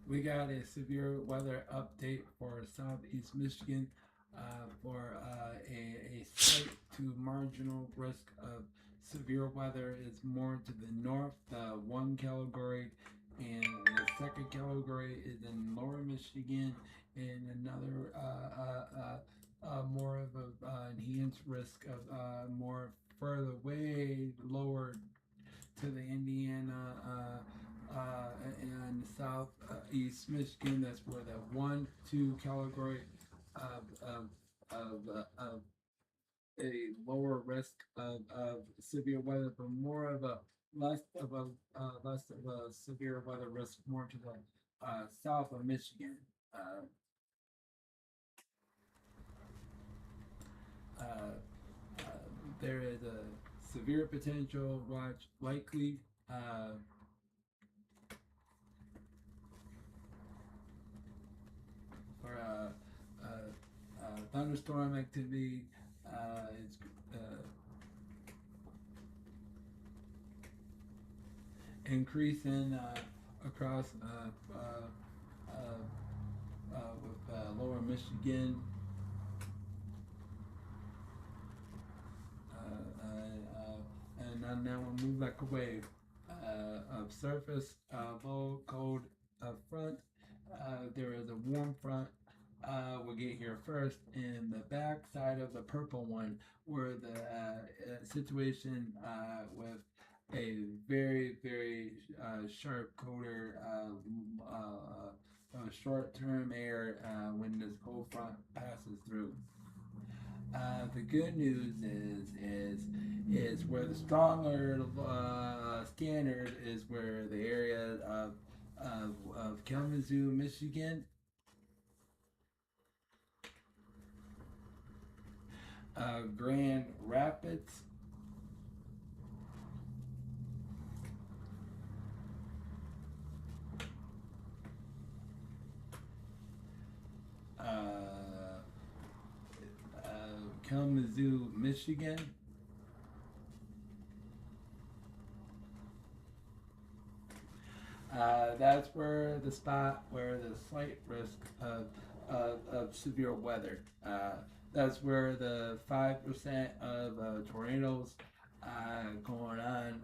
We got a severe weather update for southeast Michigan for a slight to marginal risk of severe weather is more to the north. The one category and the second category is in lower Michigan, and another more of a enhanced risk of more further way lower to the Indiana and South East Michigan. That's where the 1, 2 category of a lower risk of severe weather, but more of a less of a severe weather risk, more to the south of Michigan. Uh, uh, uh, there is a severe potential watch likely for thunderstorm activity. It's increasing across with lower Michigan. And now we'll move back away of surface low cold front. There is a warm front. We'll get here first in the back side of the purple one, where the situation with a very sharp coder short-term air when this cold front passes through. The good news is where the stronger standard is where the area of Kalamazoo, Michigan, Grand Rapids, uh, Kalamazoo, Michigan, that's where the spot where the slight risk of severe weather. That's where the 5% of tornadoes going on.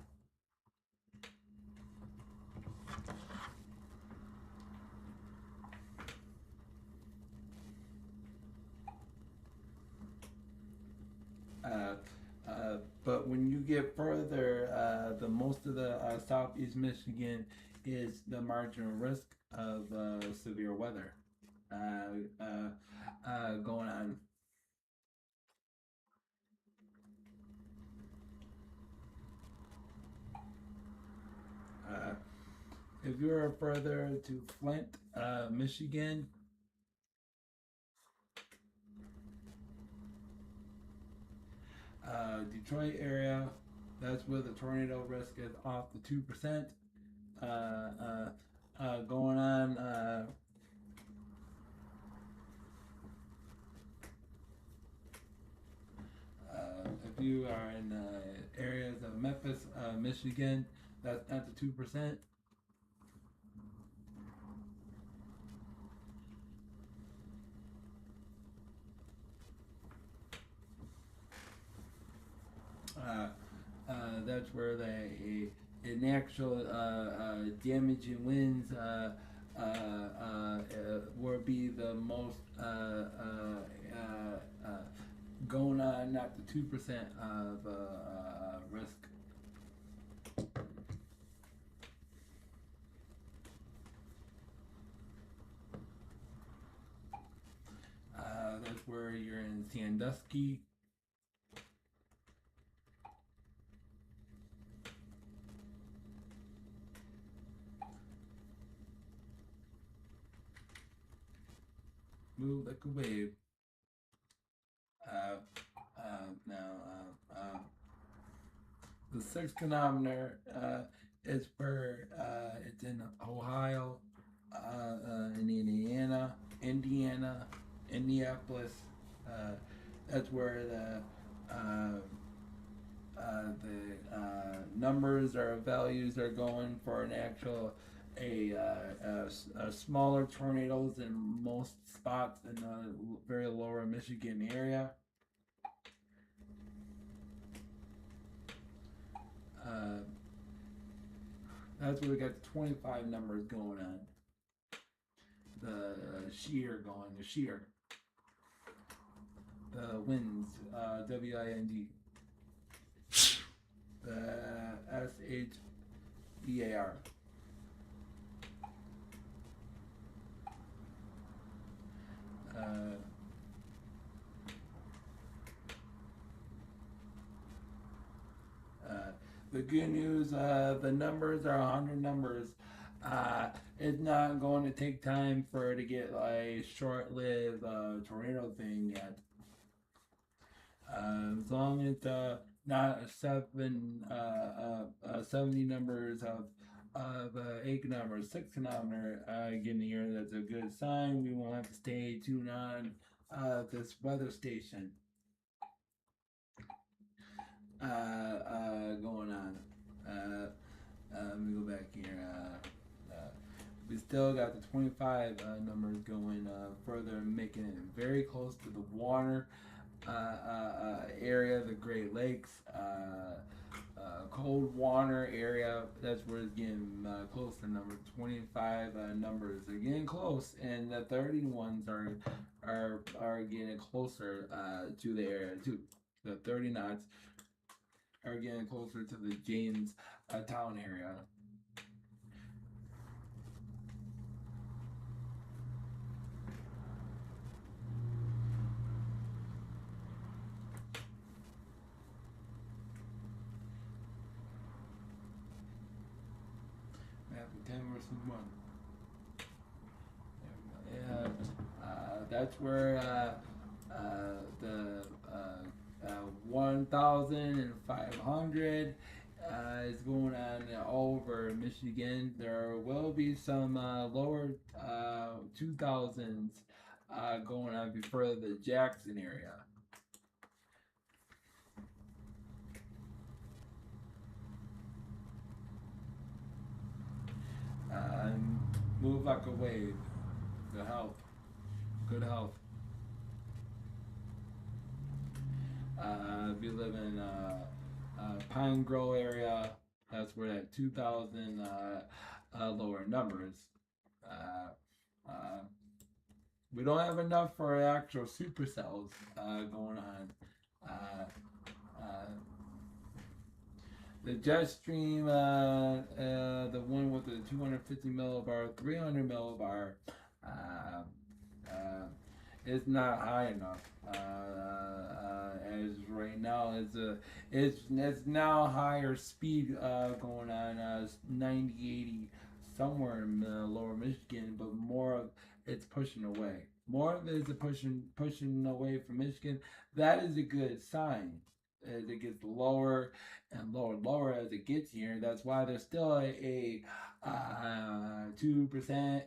Uh, but when you get further, the most of the southeast Michigan is the marginal risk of severe weather going on. Uh, if you're further to Flint, Michigan, Detroit area, that's where the tornado risk is off the 2%. Going on if you are in areas of Memphis, Michigan, that's at the 2%. Uh, that's where an actual damaging winds will be the most going on, not the 2% of risk. That's where you're in Sandusky. Move like a wave. Uh, now, the sixth kilometer is where it's in Ohio, in Indiana, Indianapolis. Uh, that's where the numbers or values are going for an actual a smaller tornadoes in most spots in the very lower Michigan area. Uh, that's where we got the 25 numbers going on. The the shear, the winds, WIND, the SHEAR. Uh, the good news, the numbers are 100 numbers. It's not going to take time for it to get like short-lived tornado thing yet. As long as not 70 numbers of 8 kilometers, 6 kilometer getting here, that's a good sign. We won't have to stay tuned on this weather station going on. Let me go back here. We still got the 25 numbers going further, making it very close to the water area, the Great Lakes, cold water area. That's where it's getting close to number 25 numbers. They're getting close, and the 30 ones are getting closer to the area too. The 30 knots are getting closer to the James town area. Map 10 versus 1. Yeah, that's where the 1,500 is going on over Michigan. There will be some lower 2,000s going on before the Jackson area. Move like a wave. Good health. Good health. If you live in Pine Grove area, that's where that 2,000 lower numbers. We don't have enough for actual supercells going on. The Jetstream, the one with the 250 millibar, 300 millibar, is not high enough. As right now, it's now higher speed going on 90, 80 somewhere in lower Michigan, but more of it's pushing away. More of it is pushing away from Michigan. That is a good sign. As it gets lower and lower as it gets here, that's why there's still a 2%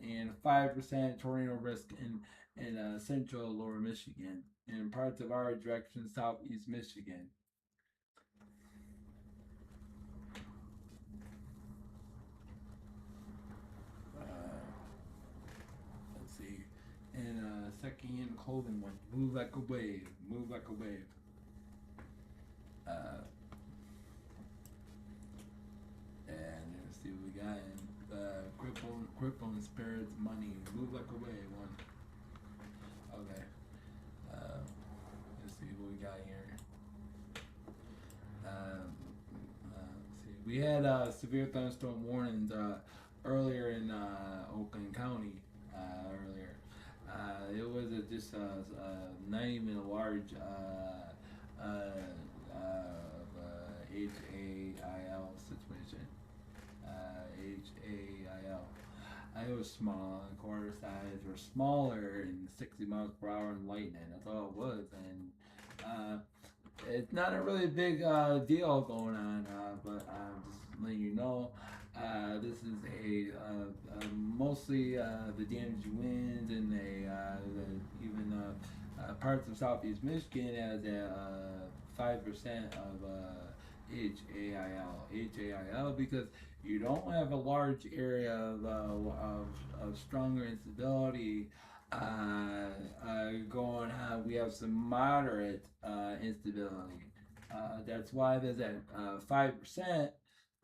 and 5% tornado risk in central lower Michigan and parts of our direction, southeast Michigan. Let's see. And second hand clothing one. Move like a wave. Move like a wave. And let's see what we got in crippling spirits money. Move like a wave one. Okay. Let's see what we got here. Let's see. We had severe thunderstorm warnings earlier in Oakland County earlier. It was just not even a large HAIL situation. HAIL. It was small, quarter size, or smaller, and 60 miles per hour and lightning. That's all it was, and it's not a really big deal going on. But I'm just letting you know. This is mostly the damaging winds and even parts of southeast Michigan has a 5% of HAIL because you don't have a large area of stronger instability going on. We have some moderate instability. That's why there's that 5%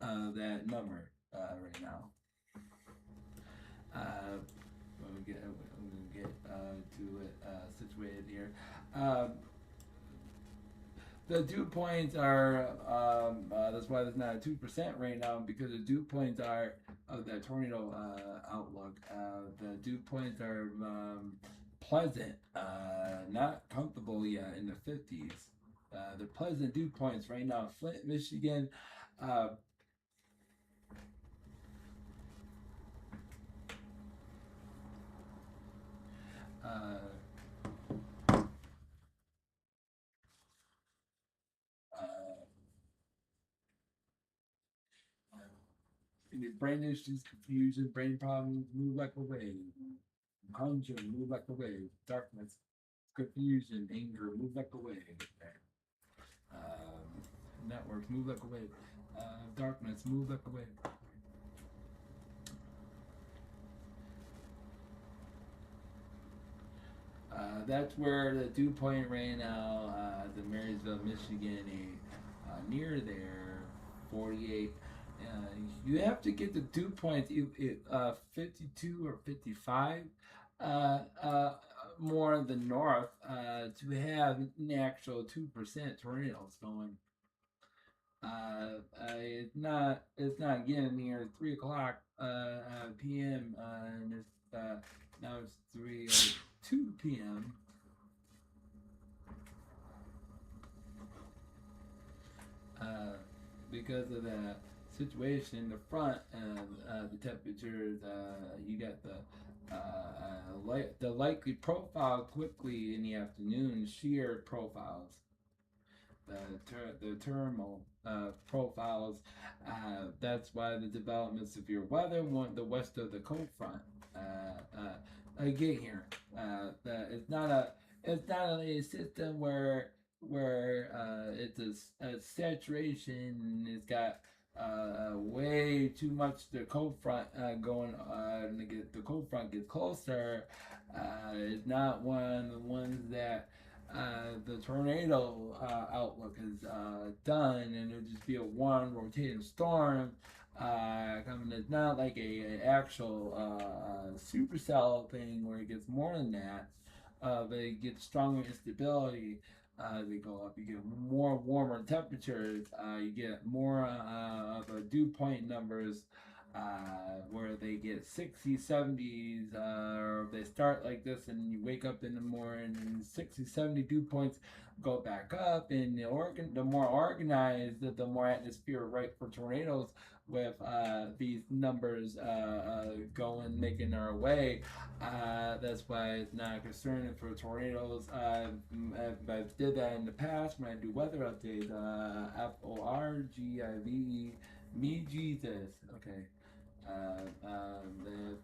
of that number right now. When we get to it situated here. The dew points are that's why there's not a 2% right now because the dew points are of the tornado outlook. The dew points are pleasant, not comfortable yet in the 50s. The pleasant dew points right now, Flint, Michigan. Brain issues, confusion, brain problems, move like a wave. Hunger, move like a wave. Darkness, confusion, anger, move like a wave. Networks, move like a wave. Darkness, move like a wave. That's where the dew point right now, the Marysville, Michigan, near there, 48. You have to get the dew points 52 or 55 more in the north to have an actual 2% tornadoes going. It's not getting near 3 o'clock p.m. And it's now it's 2 p.m. Because of that situation in the front and the temperatures, you got the likely profile quickly in the afternoon, shear profiles, the thermal profiles. That's why the development of severe weather want the west of the cold front get here. It's not a system where it's a saturation. It's got way too much the cold front going on. The cold front gets closer. It's not one of the ones that the tornado outlook is done, and it'll just be a one rotating storm coming. It's not like a actual supercell thing where it gets more than that, but it gets stronger instability. They go up. You get more warmer temperatures. You get more of the dew point numbers where they get 60s, 70s, or they start like this and you wake up in the morning and 60, 70 dew points go back up. And the more organized, the more atmosphere right for tornadoes with these numbers going, making their way. That's why it's not concerning for tornadoes. I did that in the past when I do weather updates. FORGIVE, me Jesus. Okay.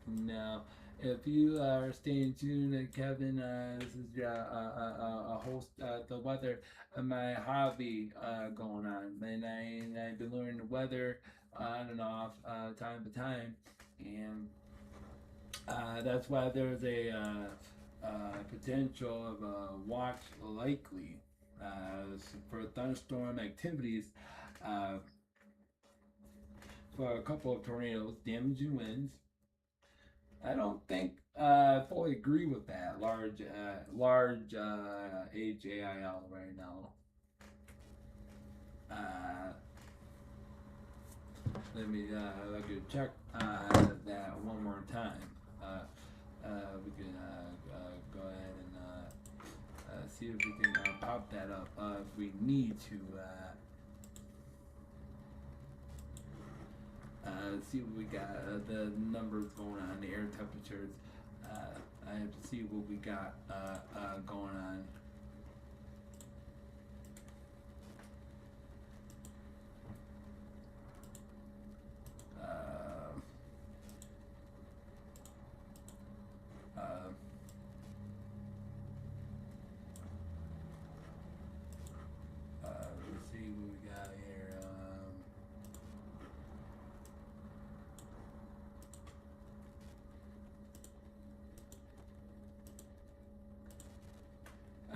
Now, if you are staying tuned, Kevin, this is a host the weather, my hobby going on, and I've been learning the weather on and off time to time, and that's why there's a potential of a watch likely for thunderstorm activities. For a couple of tornadoes, damaging winds. I don't think I fully agree with that large HAIL right now. Let me I could check that one more time. We can go ahead and see if we can pop that up if we need to. See what we got, the numbers going on, the air temperatures. I have to see what we got going on. Let's see what we got here.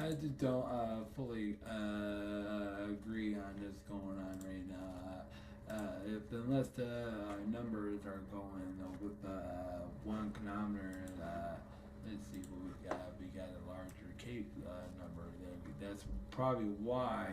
I just don't fully agree on this going on right now. If unless the numbers are going with one kilometer, let's see what we got. We got a larger case number. That's probably why